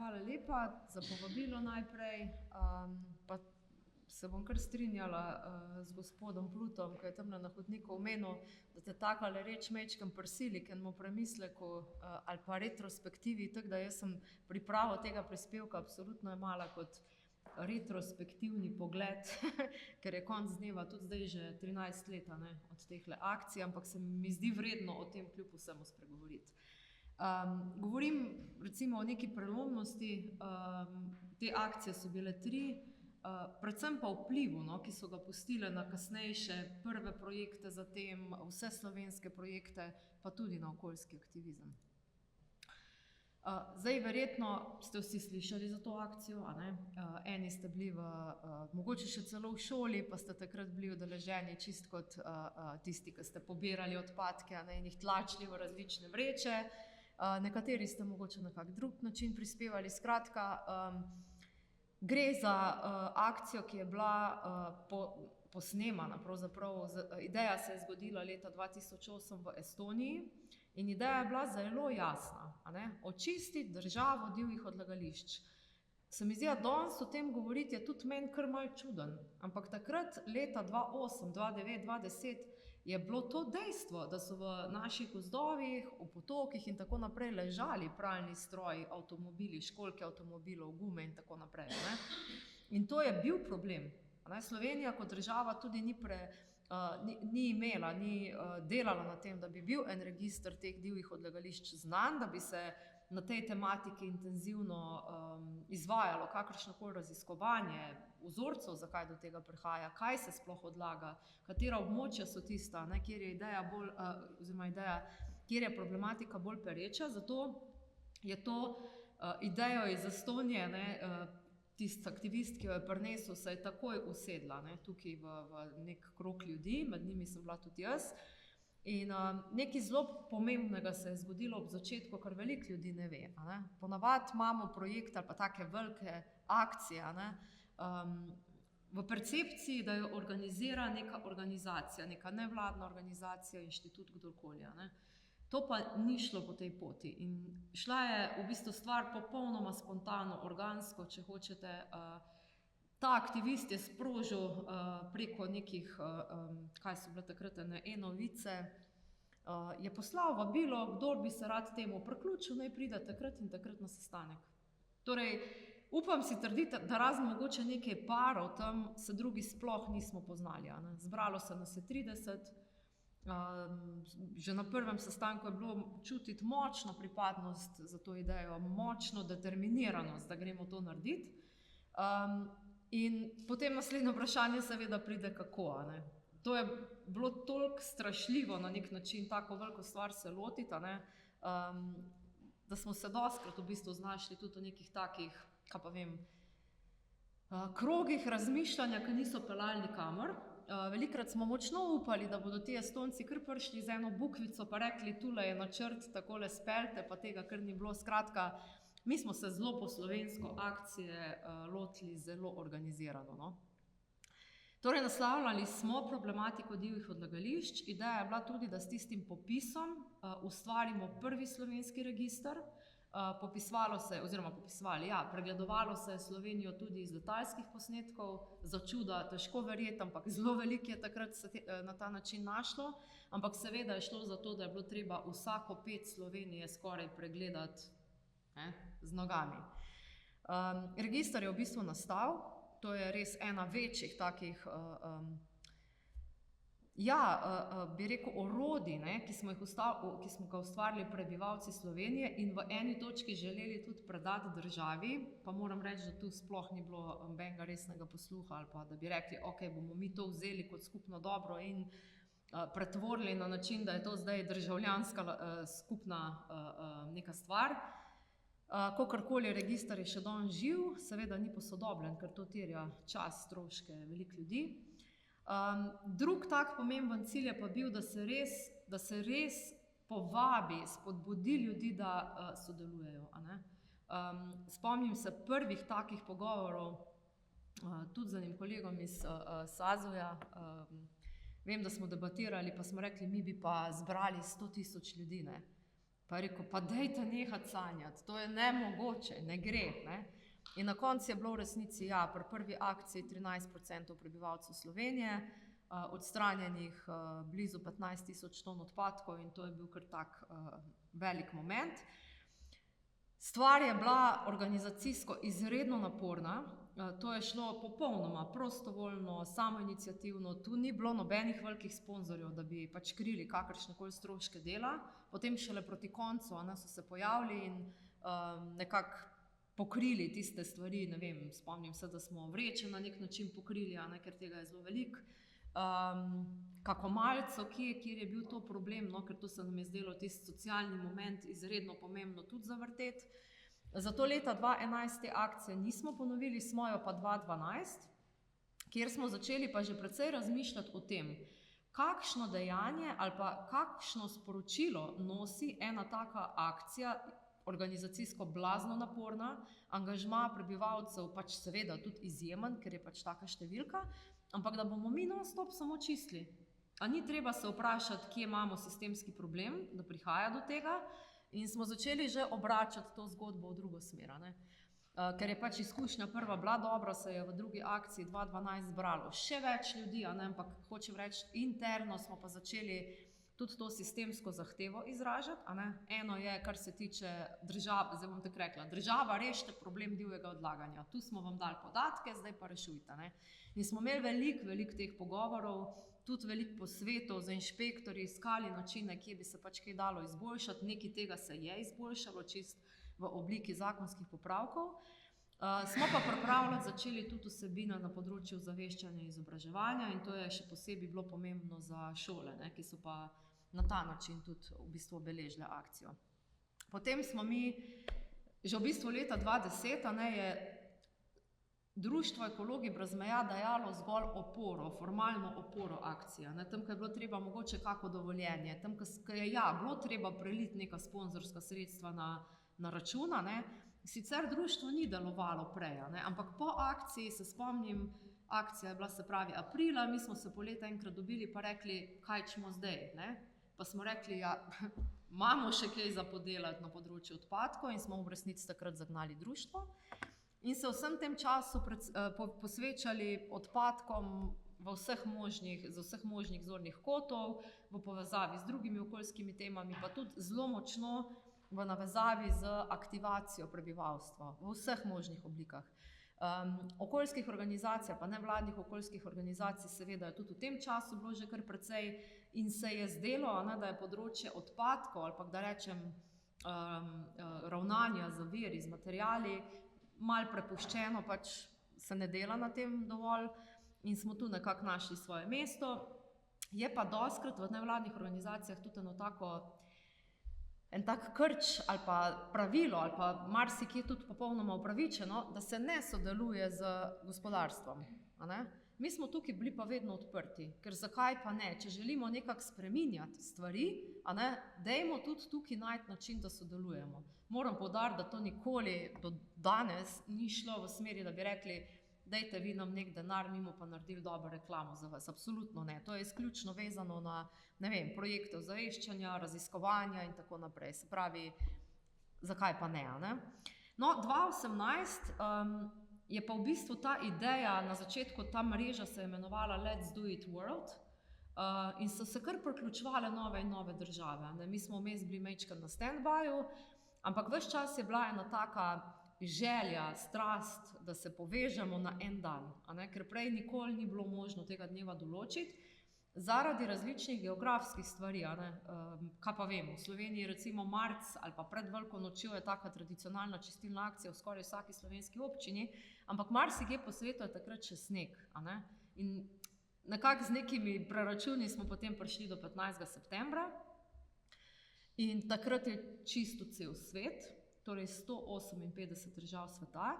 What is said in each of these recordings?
hvala lepa za povabilo najprej. Pa se bom kar strinjala z gospodom Plutom, ki je tamle na hodniku omenil, da te takale reč majčkeno prisili k enemu premisleku ali pa retrospektivi, tako da jaz sem pripravo tega prispevka absolutno jemala kot retrospektivni pogled, ker je konec dneva tudi zdaj že 13 let od tehle akcij, ampak se mi zdi vredno o tem kljub vsemu spregovoriti. Govorim recimo o neki prelomnosti, te akcije so bile 3, predvsem pa vplivu, ki so ga pustile na kasnejše prve projekte, zatem vse slovenske projekte, pa tudi na okoljski aktivizem. Zdaj, verjetno ste vsi slišali za to akcijo, a ne? Eni ste bili mogoče še celo v šoli, pa ste takrat bili udeleženi čisto kot tisti, ki ste pobirali odpadke, a ne, in jih tlačili v različne vreče. Nekateri ste mogoče na kak drug način prispevali. Skratka, gre za akcijo, ki je bila posnemana, pravzaprav ideja se je zgodila leta 2008 v Estoniji in ideja je bila zelo jasna, a ne, očistiti državo divjih odlagališč. Se mi zdi, da danes o tem govoriti je tudi meni kar malo čuden, ampak takrat leta 2008, 2009, 2010 je bilo to dejstvo, da so v naših gozdovih, v potokih in tako naprej ležali pralni stroji, avtomobili, školjke avtomobilov, gume in tako naprej, ne. In to je bil problem. Slovenija kot država tudi ni imela, ni delala na tem, da bi bil en register teh divjih odlagališč znan, da bi se na tej tematiki intenzivno izvajalo kakršnokoli raziskovanje vzorcev, zakaj do tega prihaja, kaj se sploh odlaga, katera območja so tista, kjer je ideja bolj, oziroma kjer je problematika bolj pereča, zato je to idejo iz Estonije, tisti aktivist, ki jo je prinesel, se je takoj usedla, tukaj v nek krog ljudi, med njimi sem bila tudi jaz. In nekaj zelo pomembnega se je zgodilo ob začetku, kar veliko ljudi ne ve, a ne. Ponavadi imamo projekte ali pa take velike akcije, a ne, v percepciji, da jo organizira neka organizacija, neka nevladna organizacija, inštitut, kdorkoli, a ne. To pa ni šlo po tej poti in šla je v bistvu stvar popolnoma spontano, organsko, če hočete. Ta aktivist je sprožil preko nekih, kaj so bile takrat e-novice, je poslal vabilo, kdor bi se rad temu priključil, naj pride takrat in takrat na sestanek. Torej, upam si trditi, da razen mogoče nekaj parov tam, se drugi sploh nismo poznali, a ne. Zbralo se nas je 30, že na prvem sestanku je bilo čutiti močno pripadnost za to idejo, močno determiniranost, da gremo to narediti. In potem naslednje vprašanje seveda pride, kako, a ne. To je bilo toliko strašljivo na nek način, tako veliko stvar se lotiti, a ne, da smo se dostikrat v bistvu znašli tudi v nekih takih, kaj pa vem, krogih razmišljanja, ki niso peljali nikamor. Velikokrat smo močno upali, da bodo ti Estonci kar prišli z eno bukvico pa rekli, tule je načrt, takole speljte, pa tega kar ni bilo. Skratka, mi smo se zelo po slovensko akcije lotili zelo organizirano, no. Torej, naslavljali smo problematiko divjih odlagališč. Ideja je bila tudi, da s tistim popisom ustvarimo prvi slovenski register. Pregledovalo se je Slovenijo tudi iz letalskih posnetkov, za čuda težko verjeti, ampak zelo veliko je takrat se na ta način našlo, ampak seveda je šlo za to, da je bilo treba vsako ped Slovenije skoraj pregledati z nogami. Register je v bistvu nastal, to je res ena večjih takih, bi rekel, orodij, ki smo ga ustvarili prebivalci Slovenije in v eni točki želeli tudi predati državi, pa moram reči, da tu sploh ni bilo nobenega resnega posluha ali pa da bi rekli, okej, bomo mi to vzeli kot skupno dobro in pretvorili na način, da je to zdaj državljanska skupna neka stvar. Kakorkoli, register je še danes živ, seveda ni posodobljen, ker to terja čas, stroške, veliko ljudi. Drug tak pomemben cilj je pa bil, da se res povabi, spodbudi ljudi, da sodelujejo, a ne. Spomnim se prvih takih pogovorov tudi z enim kolegom iz SAZU-ja. Vem, da smo debatirali, pa smo rekli, mi bi pa zbrali 100 000 ljudi, ne. Pa je rekel, pa dajte nehati sanjati, to je nemogoče, ne gre. Ne? In na koncu je bilo v resnici, ja, pri prvi akciji 13% prebivalcev Slovenije, odstranjenih blizu 15.000 ton odpadkov in to je bil kar tak velik moment. Stvar je bila organizacijsko izredno naporna, to je šlo popolnoma prostovoljno, samoiniciativno, tu ni bilo nobenih velikih sponzorjev, da bi pač krili kakršnekoli stroške dela, potem šele proti koncu so se pojavili in nekako pokrili tiste stvari, ne vem, spomnim se, da smo vreče na nek način pokrili, ker tega je zelo veliko. Kako malco, kjer je bil to problem, no, ker to se nam je zdelo tisti socialni moment izredno pomembno tudi zavrteti. Zato leta 2011 te akcije nismo ponovili, smo jo pa 2012, kjer smo začeli pa že precej razmišljati o tem, kakšno dejanje ali pa kakšno sporočilo nosi ena taka akcija, organizacijsko blazno naporna, angažma prebivalcev pač seveda tudi izjemen, ker je pač taka številka, ampak da bomo mi non-stop samo čistili. A ni treba se vprašati, kje imamo sistemski problem, da prihaja do tega, in smo začeli že obračati to zgodbo v drugo smer. Ker je pač izkušnja prva bila dobra, se je v drugi akciji 2012 zbralo še več ljudi, ampak hočem reči, interno smo pa začeli tudi to sistemsko zahtevo izražati. Eno je, kar se tiče države, zdaj bom tako rekla, država rešite problem divjega odlaganja. Tu smo vam dali podatke, zdaj pa rešujte. In smo imeli veliko teh pogovorov, tudi veliko posvetov za inšpektorji, iskali načine, kje bi se pač kaj dalo izboljšati. Nekaj tega se je izboljšalo, čist v obliki zakonskih popravkov. Smo pa pripravljati začeli tudi vsebine na področju ozaveščanja in izobraževanja in to je še posebej bilo pomembno za šole, ki so pa na ta način tudi v bistvu obeležile akcijo. Potem smo mi, že v bistvu leta 2010, je Društvo Ekologi brez meja dajalo zgolj oporo, formalno oporo akcije. Tam, ko je bilo treba mogoče kako dovoljenje, tam, ko je bilo treba preliti neka sponzorska sredstva na račun, sicer društvo ni delovalo prej, ampak po akciji, se spomnim, akcija je bila, se pravi, aprila, mi smo se po leta enkrat dobili pa rekli, kaj ćemo zdaj, Pa smo rekli, ja, imamo še kaj za podelati na področju odpadkov in smo v resnici takrat zagnali društvo. In se vsem tem času posvečali odpadkom z vseh možnih zornih kotov, v povezavi z drugimi okoljskimi temami, pa tudi zelo močno v navezavi z aktivacijo prebivalstva v vseh možnih oblikah. Okoljskih organizacij, pa nevladnih okoljskih organizacij, seveda je tudi v tem času bilo že kar precej in se je zdelo, da je področje odpadkov ali pa da rečem ravnanja z viri, z materiali, malo prepuščeno, pač se ne dela na tem dovolj in smo tu nekako našli svoje mesto. Je pa dostikrat v nevladnih organizacijah tudi en tak krč ali pa pravilo ali pa marsikje tudi popolnoma upravičeno, da se ne sodeluje z gospodarstvom. Mi smo tukaj bili pa vedno odprti, ker zakaj pa ne? Če želimo nekako spreminjati stvari, dajmo tudi tukaj najti način, da sodelujemo. Moram poudariti, da to nikoli do danes ni šlo v smeri, da bi rekli, dajte vi nam nek denar, mi bomo pa naredili dobro reklamo za vas. Absolutno ne. To je izključno vezano na, ne vem, projekte ozaveščanja, raziskovanja in tako naprej. Se pravi, zakaj pa ne? No, 2018 je pa v bistvu ta ideja, na začetku ta mreža se je imenovala Let's Do It World in so se kar priključevale nove in nove države. Mi smo vmes bili majčkeno na stand-byju, ampak ves čas je bila ena taka želja, strast, da se povežemo na en dan, ker prej nikoli ni bilo možno tega dneva določiti, zaradi različnih geografskih stvari. Kaj pa vemo, v Sloveniji recimo marc ali pa pred Veliko nočjo je taka tradicionalna čistilna akcija v skoraj vsaki slovenski občini, ampak marsikje po svetu je takrat še sneg. In nekako z nekimi preračuni smo potem prišli do 15. septembra in takrat je čisto cel svet, torej 158 držav sveta.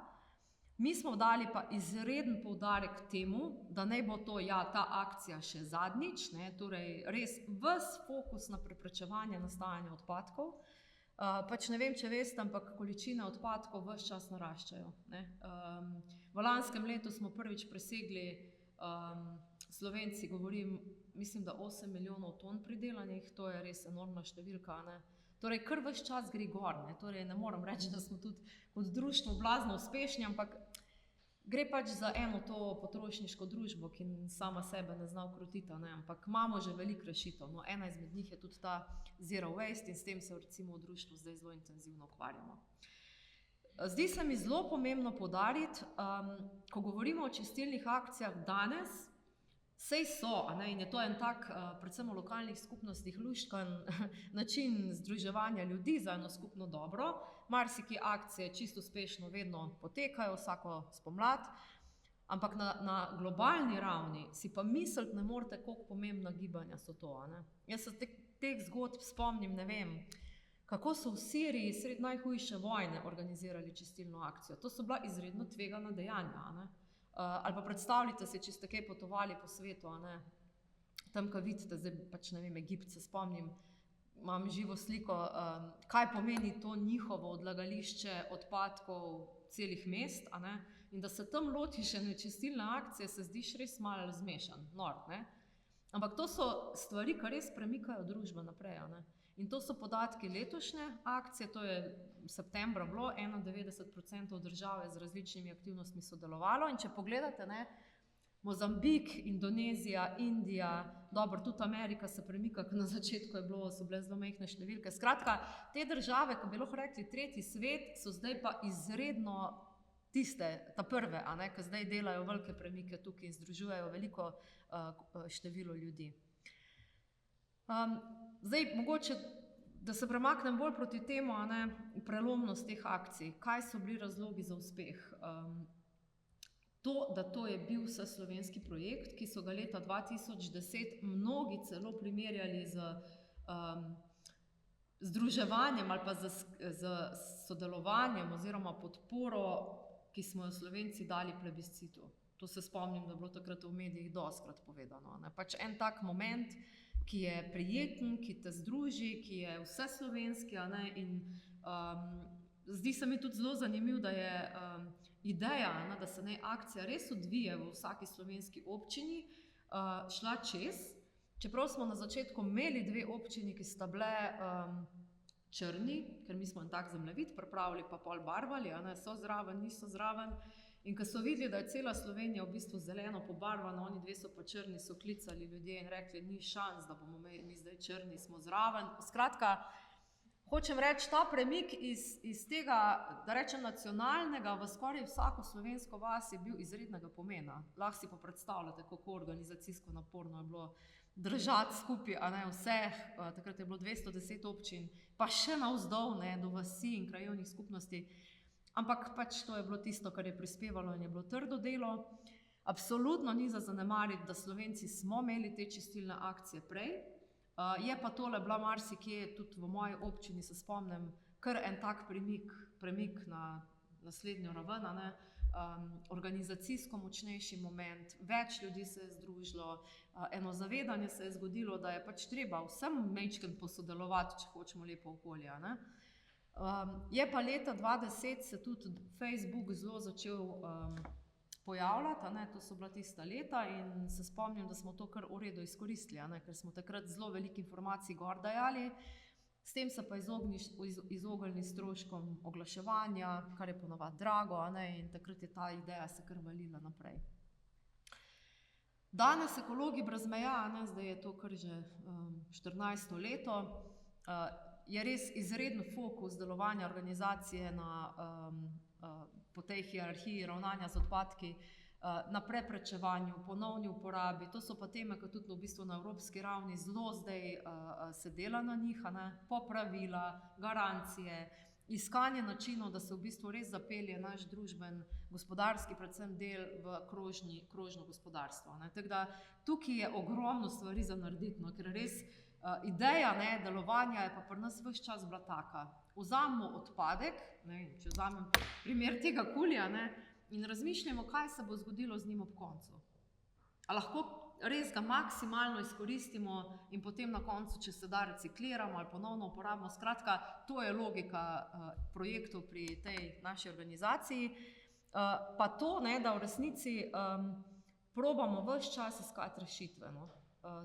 Mi smo dali pa izreden poudarek temu, da naj bo to, ta akcija še zadnjič, torej res ves fokus na preprečevanje nastajanja odpadkov. Pač ne vem, če veste, ampak količine odpadkov ves čas naraščajo. V lanskem letu smo prvič presegli, Slovenci govorim, mislim, da 8 milijonov ton pridelanih, to je res enormna številka. Torej, kar ves čas gre gor, ne. Torej, ne morem reči, da smo tudi kot društvo blazno uspešni, ampak gre pač za eno to potrošniško družbo, ki sama sebe ne zna ukrotiti, ne, ampak imamo že veliko rešitev. No, ena izmed njih je tudi ta Zero Waste in s tem se recimo v društvu zdaj zelo intenzivno ukvarjamo. Zdi se mi zelo pomembno poudariti, ko govorimo o čistilnih akcijah danes, sej so, a ne, in je to en tak, predvsem v lokalnih skupnostih, luštkan način združevanja ljudi za eno skupno dobro. Marsikje akcije čisto uspešno vedno potekajo, vsako spomlad, ampak na globalni ravni si pa misliti ne morete, koliko pomembna gibanja so to, a ne. Jaz se teh zgodb spomnim, ne vem, kako so v Siriji sredi najhujše vojne organizirali čistilno akcijo. To so bila izredno tvegana dejanja, a ne. Ali pa predstavljate si, če ste kaj potovali po svetu, a ne, tam, ko vidite, zdaj pač ne vem, Egipt se spomnim, imam živo sliko, kaj pomeni to njihovo odlagališče odpadkov celih mest, a ne, in da se tam lotiš ene čistilne akcije, se zdiš res malo zmešan, nor, ne. Ampak to so stvari, ki res premikajo družbo naprej, a ne. In to so podatki letošnje akcije, to je septembra bilo, 91% države z različnimi aktivnostmi sodelovalo, in če pogledate, ne, Mozambik, Indonezija, Indija, dobro, tudi Amerika se premika, ker na začetku so bile zelo majhne številke. Skratka, te države, ko bi lahko rekli tretji svet, so zdaj pa izredno tiste, ta prve, a ne, ki zdaj delajo velike premike tukaj in združujejo veliko število ljudi. Zdaj, mogoče, da se premaknem bolj proti temu, a ne, prelomnost teh akcij. Kaj so bili razlogi za uspeh? To, da to je bil vseslovenski projekt, ki so ga leta 2010 mnogi celo primerjali z združevanjem ali pa z sodelovanjem oziroma podporo, ki smo jo Slovenci dali plebiscitu. To se spomnim, da je bilo takrat v medijih dostikrat povedano, ne. Pač en tak moment, ki je prijeten, ki te združi, ki je vseslovenski, a ne, in zdi se mi tudi zelo zanimivo, da je ideja, ne, da se naj akcija res odvije v vsaki slovenski občini, šla čez, čeprav smo na začetku imeli 2 občini, ki sta bile črni, ker mi smo en tak zemljevid pripravili, pa pol barvali, a ne, so zraven, niso zraven. In ko so videli, da je cela Slovenija v bistvu zeleno pobarvana, oni 2 so pa črni, so klicali ljudje in rekli, ni šans, da bomo mi zdaj črni, smo zraven. Skratka, hočem reči, ta premik iz tega, da rečem, nacionalnega v skoraj vsako slovensko vas je bil izrednega pomena. Lahko si pa predstavljate, kako organizacijsko naporno je bilo držati skupaj, a ne, vseh, takrat je bilo 210 občin, pa še navzdol, ne, do vasi in krajevnih skupnosti. Ampak pač to je bilo tisto, kar je prispevalo in je bilo trdo delo. Absolutno ni za zanemariti, da Slovenci smo imeli te čistilne akcije prej. Je pa tole bila marsikje, tudi v moji občini se spomnim, kar en tak premik na naslednjo raven, a ne, organizacijsko močnejši moment, več ljudi se je združilo, eno zavedanje se je zgodilo, da je pač treba vsem majčkeno posodelovati, če hočemo lepo okolje, a ne. Je pa leta 2010 se tudi Facebook zelo začel pojavljati, a ne, to so bila tista leta in se spomnim, da smo to kar v redu izkoristili, a ne, ker smo takrat zelo veliko informacij gor dajali, s tem se pa izognili stroškom oglaševanja, kar je ponavadi drago, a ne, in takrat je ta ideja se kar valila naprej. Danes Ekologi brez meja, a ne, zdaj je to kar že 14. leto, je res izreden fokus delovanja organizacije po tej hierarhiji ravnanja z odpadki, na preprečevanju, ponovni uporabi. To so pa teme, ki tudi v bistvu na evropski ravni zelo zdaj se dela na njih, a ne, popravila, garancije, iskanje načinov, da se v bistvu res zapelje naš družben, gospodarski predvsem del v krožno gospodarstvo, ne. Tako da tukaj je ogromno stvari za narediti, no, ker res ideja, ne, delovanja je pa pri nas ves čas bila taka. Vzamemo odpadek, ne, če vzamem primer tega kulija, ne, in razmišljamo, kaj se bo zgodilo z njim ob koncu. A lahko res ga maksimalno izkoristimo in potem na koncu, če se da, recikliramo ali ponovno uporabimo. Skratka, to je logika projektov pri tej naši organizaciji. Pa to, ne, da v resnici probamo ves čas iskati rešitve, no.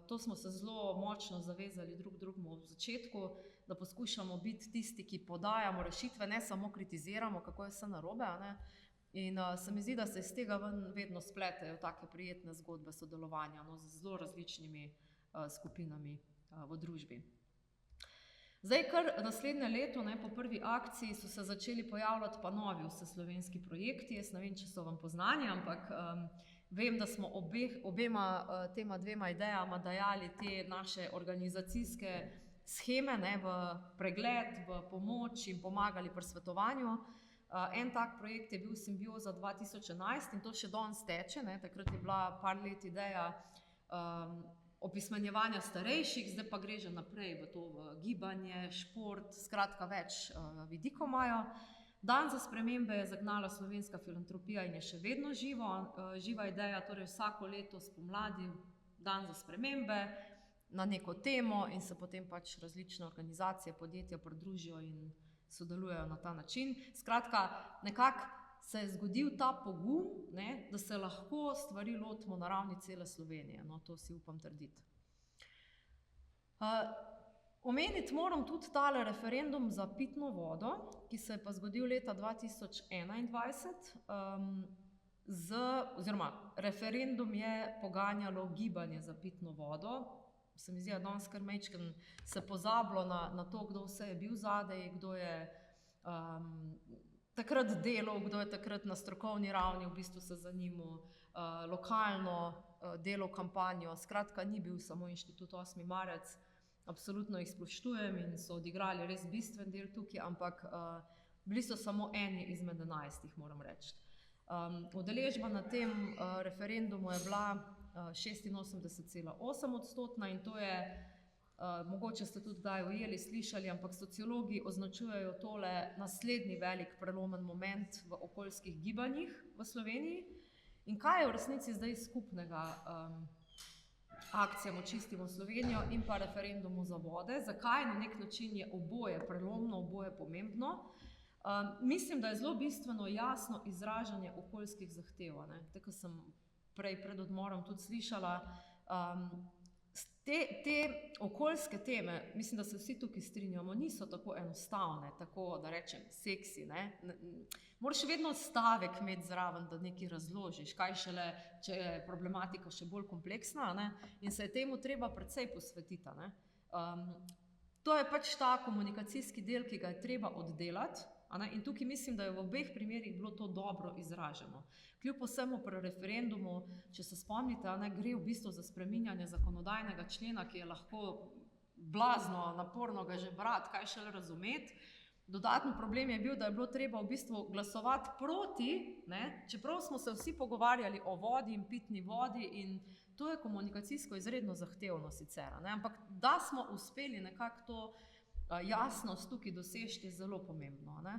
To smo se zelo močno zavezali drug drugemu v začetku, da poskušamo biti tisti, ki podajamo rešitve, ne samo kritiziramo, kako je vse narobe, a ne. In se mi zdi, da se iz tega vedno spletejo take prijetne zgodbe sodelovanja, no, z zelo različnimi skupinami v družbi. Zdaj, kar naslednje leto, ne, po prvi akciji so se začeli pojavljati pa novi vseslovenski projekti. Jaz ne vem, če so vam poznani, ampak vem, da smo tema dvema idejama dajali te naše organizacijske sheme, ne, v pregled, v pomoč in pomagali pri svetovanju. En tak projekt je bil Simbioza 2011 in to še danes teče, ne. Takrat je bila par let ideja opismenjevanja starejših, zdaj pa gre že naprej v to gibanje, šport, skratka več vidikov imajo. Dan za spremembe je zagnala Slovenska filantropija in je še vedno živa ideja, torej vsako leto spomladi dan za spremembe na neko temo in se potem pač različne organizacije, podjetja pridružijo in sodelujejo na ta način. Skratka, nekako se je zgodil ta pogum, ne, da se lahko stvari lotimo na ravni cele Slovenije. No, to si upam trditi. Omeniti moram tudi tale referendum za pitno vodo, ki se je pa zgodil leta 2021. Oziroma, referendum je poganjalo gibanje za pitno vodo. Se mi zdi, da danes kar majčkeno se pozabilo na to, kdo vse je bil zadaj, kdo je takrat delal, kdo je takrat na strokovni ravni v bistvu se zanimal, lokalno delal kampanjo. Skratka, ni bil samo Inštitut 8. marec, absolutno jih spoštujem in so odigrali res bistven del tukaj, ampak bili so samo eni izmed 11, moram reči. Udeležba na tem referendumu je bila 86,8% in to je, mogoče ste tudi kdaj ujeli, slišali, ampak sociologi označujejo tole naslednji velik prelomen moment v okoljskih gibanjih v Sloveniji. In kaj je v resnici zdaj skupnega akcijam Očistimo Slovenijo in pa referendumu za vode? Zakaj na nek način je oboje prelomno, oboje pomembno? Mislim, da je zelo bistveno jasno izražanje okoljskih zahtev, ne. Tako sem prej pred odmorom tudi slišala. Te okoljske teme, mislim, da se vsi tukaj strinjamo, niso tako enostavne, tako da rečem seksi, ne. Moraš vedno stavek imeti zraven, da nekaj razložiš, kaj šele, če je problematika še bolj kompleksna, ne, in se je temu treba precej posvetiti, ne. To je pač ta komunikacijski del, ki ga je treba oddelati, ne, in tukaj mislim, da je v obeh primerih bilo to dobro izraženo. Kljub vsemu pri referendumu, če se spomnite, ne, gre v bistvu za spreminjanje zakonodajnega člena, ki je lahko blazno, naporno ga že brati, kaj šele razumeti. Dodatni problem je bil, da je bilo treba v bistvu glasovati proti, ne, čeprav smo se vsi pogovarjali o vodi in pitni vodi in to je komunikacijsko izredno zahtevno sicer, ne, ampak da smo uspeli nekako to jasnost tukaj doseči, je zelo pomembno, ne.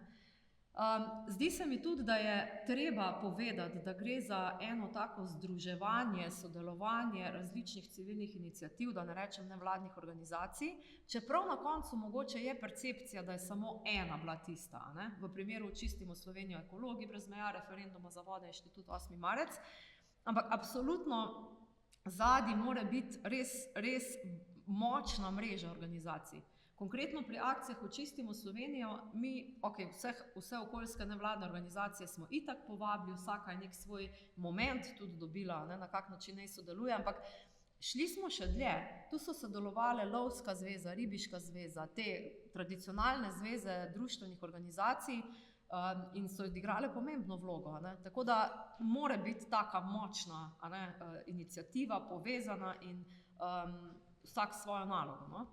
Zdi se mi tudi, da je treba povedati, da gre za eno tako združevanje, sodelovanje različnih civilnih iniciativ, da ne rečem nevladnih organizacij, čeprav na koncu mogoče je percepcija, da je samo ena bila tista, ne. V primeru Očistimo Slovenijo Ekologi brez meja, referenduma za vode Inštitut 8. marec, ampak absolutno zadaj mora biti res močna mreža organizacij. Konkretno pri akcijah Očistimo Slovenijo, mi, vse okoljske nevladne organizacije smo itak povabili, vsaka je nek svoj moment tudi dobila, ne, na kak način naj sodeluje, ampak šli smo še dlje. Tu so sodelovale Lovska zveza, Ribiška zveza, te tradicionalne zveze društvenih organizacij in so odigrale pomembno vlogo, ne. Tako da mora biti taka močna, ne, iniciativa, povezana in vsak svojo nalogo, no.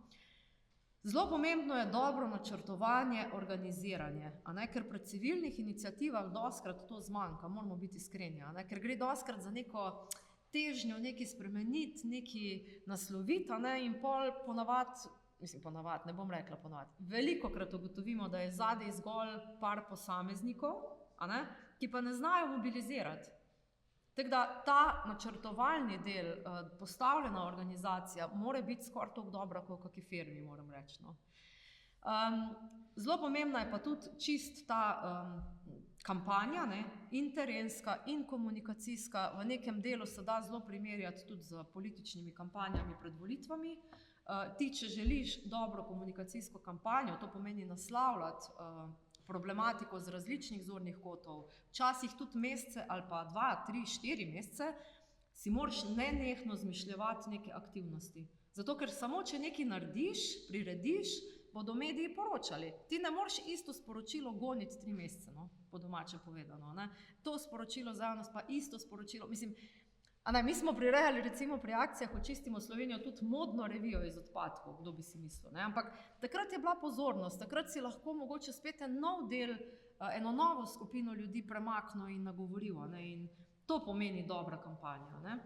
Zelo pomembno je dobro načrtovanje, organiziranje, a ne, ker pri civilnih iniciativah dostikrat to zmanjka, moramo biti iskreni, a ne, ker gre dostikrat za neko težnjo, nekaj spremeniti, nekaj nasloviti, a ne, in pol ponavadi, ne bom rekla ponavadi, velikokrat ugotovimo, da je zadaj zgolj par posameznikov, a ne, ki pa ne znajo mobilizirati. Tako da ta načrtovalni del, postavljena organizacija mora biti skoraj toliko dobra kot v kaki firmi, moram reči, no. Zelo pomembna je pa tudi čist ta kampanja, ne, in terenska, in komunikacijska, v nekem delu se da zelo primerjati tudi z političnimi kampanjami pred volitvami. Ti, če želiš dobro komunikacijsko kampanjo, to pomeni naslavljati problematiko z različnih zornih kotov, včasih tudi mesece ali pa 2, 3, 4 mesece, si moraš nenehno zmišljevati neke aktivnosti. Zato, ker samo če nekaj narediš, prirediš, bodo mediji poročali. Ti ne moreš isto sporočilo goniti 3 mesece, no, po domače povedano, ne. To sporočilo za javnost, pa isto sporočilo, mislim, mi smo prirejali recimo pri akcijah Očistimo Slovenijo tudi modno revijo iz odpadkov, kdo bi si mislil, ne, ampak takrat je bila pozornost, takrat si lahko mogoče spet en nov del, eno novo skupino ljudi premaknil in nagovoril, ne, in to pomeni dobra kampanja, ne.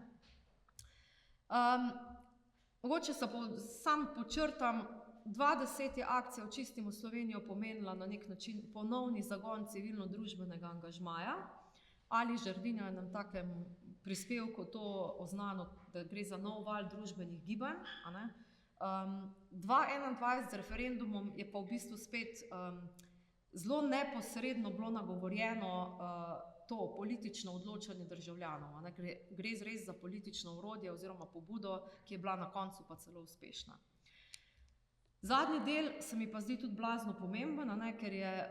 Mogoče sam počrtam, 20 je akcija Očistimo Slovenijo pomenila na nek način ponovni zagon civilno-družbenega angažmaja. Ali Žerdin je na takem prispevku to oznano, da gre za nov val družbenih gibanj, a ne. 2021 z referendumom je pa v bistvu spet zelo neposredno bilo nagovorjeno to politično odločanje državljanov, a ne. Gre res za politično orodje oziroma pobudo, ki je bila na koncu pa celo uspešna. Zadnji del se mi pa zdi tudi blazno pomemben, a ne, ker je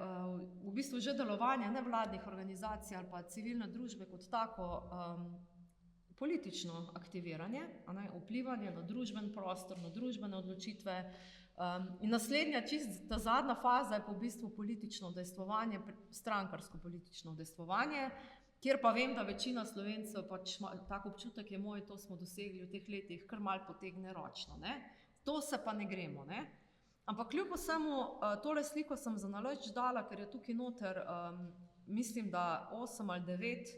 v bistvu že delovanje nevladnih organizacij ali pa civilne družbe kot tako politično aktiviranje, a ne, vplivanje na družben prostor, na družbene odločitve. In naslednja, čisto ta zadnja faza je pa v bistvu politično udejstvovanje, strankarsko politično udejstvovanje, kjer pa vem, da večina Slovencev pač tak občutek je moj, to smo dosegli v teh letih, kar malo potegne ročno, ne. To se pa ne gremo, ne. Ampak kljub vsemu, tole sliko sem za nalašč dala, ker je tukaj noter, mislim, da 8 ali 9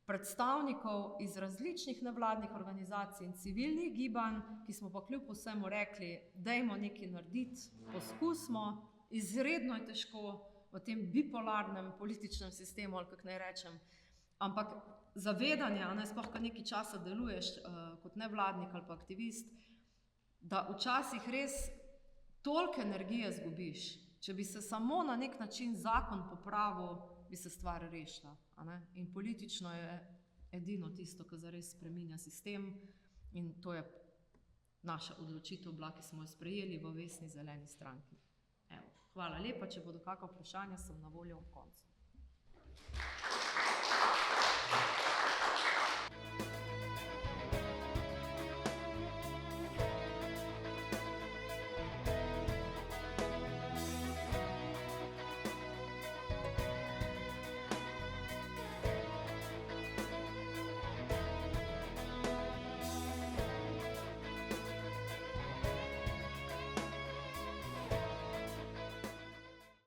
predstavnikov iz različnih nevladnih organizacij in civilnih gibanj, ki smo pa kljub vsemu rekli, dajmo nekaj narediti, poskusimo, izredno je težko v tem bipolarnem političnem sistemu, ali kako naj rečem, ampak zavedanje, a ne, sploh kar nekaj časa deluješ kot nevladnik ali pa aktivist, da včasih res toliko energije zgubiš, če bi se samo na nek način zakon popravil, bi se stvar rešila, a ne. In politično je edino tisto, kar zares spreminja sistem, in to je naša odločitev bila, ki smo jo sprejeli v Vesni zeleni stranki. Evo, hvala lepa, če bodo kakšna vprašanja, sem na voljo ob koncu.